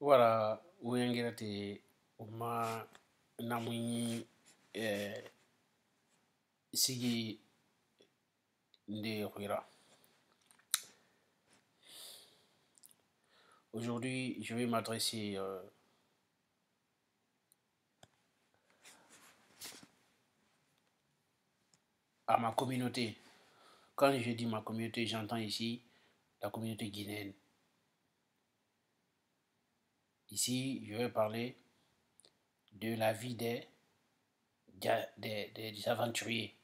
Wala wengirate uma namuni sigi nde huira. Aujourd'hui, je vais m'adresser à ma communauté. Quand je dis ma communauté, j'entends ici la communauté guinéenne. Ici, je vais parler de la vie des aventuriers.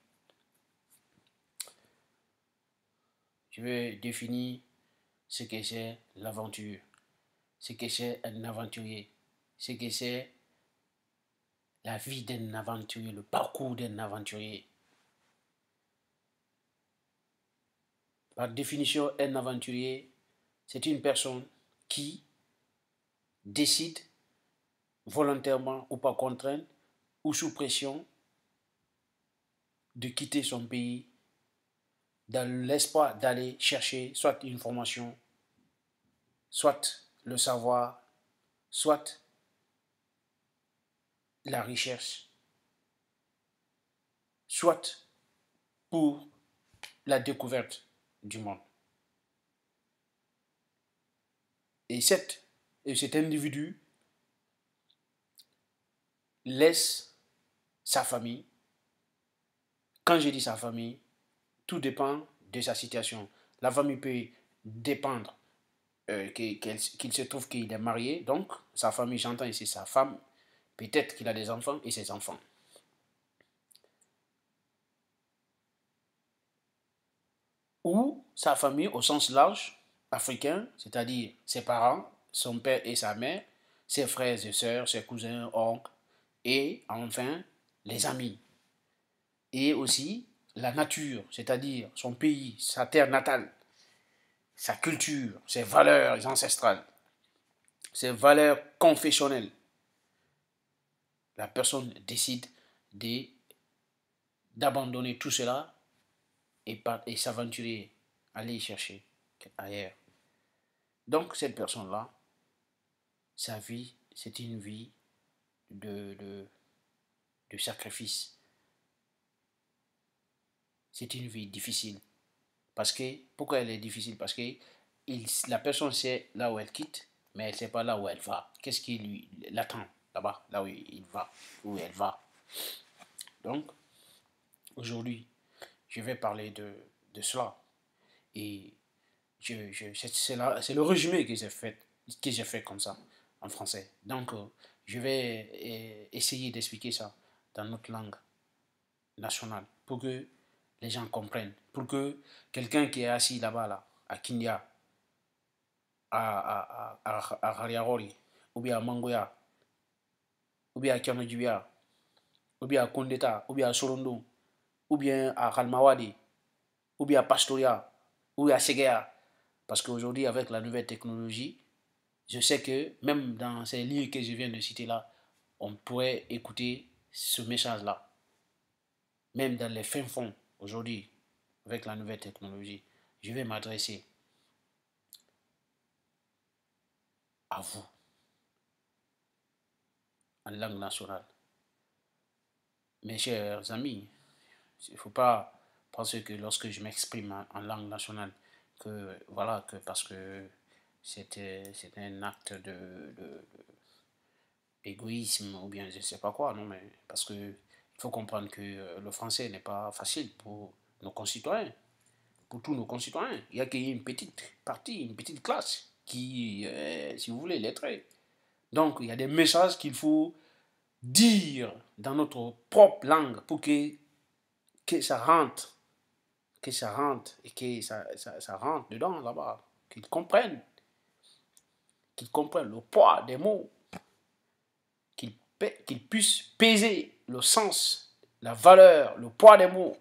Je vais définir ce que c'est l'aventure, ce que c'est un aventurier, ce que c'est la vie d'un aventurier, le parcours d'un aventurier. Par définition, un aventurier, c'est une personne qui décide volontairement ou par contrainte ou sous pression de quitter son pays dans l'espoir d'aller chercher soit une formation, soit le savoir, soit la recherche, soit pour la découverte du monde. Et cet individu laisse sa famille. Quand je dis sa famille, tout dépend de sa situation. La famille peut dépendre qu'il se trouve qu'il est marié, donc sa famille, j'entends ici sa femme, peut-être qu'il a des enfants et ses enfants. Ou sa famille au sens large, africain, c'est-à-dire ses parents, son père et sa mère, ses frères et sœurs, ses cousins, oncles, et enfin les amis. Et aussi la nature, c'est-à-dire son pays, sa terre natale, sa culture, ses valeurs ancestrales, ses valeurs confessionnelles. La personne décide d'abandonner tout cela et s'aventurer, aller chercher ailleurs. Donc cette personne-là, sa vie, c'est une vie de sacrifice. C'est une vie difficile. Pourquoi elle est difficile? Parce que la personne sait là où elle quitte, mais elle ne sait pas là où elle va. Qu'est-ce qui l'attend là-bas, là où il va, où elle va. Donc, aujourd'hui, je vais parler de cela. Et c'est le résumé que j'ai fait comme ça, en français. Donc, je vais essayer d'expliquer ça dans notre langue nationale pour que les gens comprennent. Pour que quelqu'un qui est assis là-bas, là, à Kindia, à Hariarori, ou bien à Mangoya, ou bien à Kianojibia, ou bien à Kondeta, ou bien à Sorondo, ou bien à Kalmawadi, ou bien à Pastoria, ou bien à Segea. Parce qu'aujourd'hui, avec la nouvelle technologie, je sais que même dans ces lieux que je viens de citer là, on pourrait écouter ce message-là. Même dans les fins fonds, aujourd'hui, avec la nouvelle technologie, je vais m'adresser à vous, en langue nationale. Mes chers amis, il ne faut pas penser que lorsque je m'exprime en langue nationale, que voilà, que parce que c'est un acte de égoïsme ou bien je ne sais pas quoi, non, mais parce que il faut comprendre que le français n'est pas facile pour nos concitoyens, pour tous nos concitoyens. Il y a qu'une petite partie, une petite classe qui, si vous voulez, lettrée. Donc, il y a des messages qu'il faut dire dans notre propre langue pour que ça rentre, et que ça rentre dedans, là-bas, qu'ils comprennent le poids des mots, qu'ils puissent peser le sens, la valeur, le poids des mots.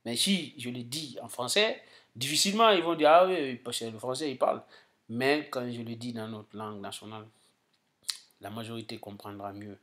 Mais si je le dis en français, difficilement ils vont dire, ah oui, parce que le français, ils parlent. Mais quand je le dis dans notre langue nationale, la majorité comprendra mieux.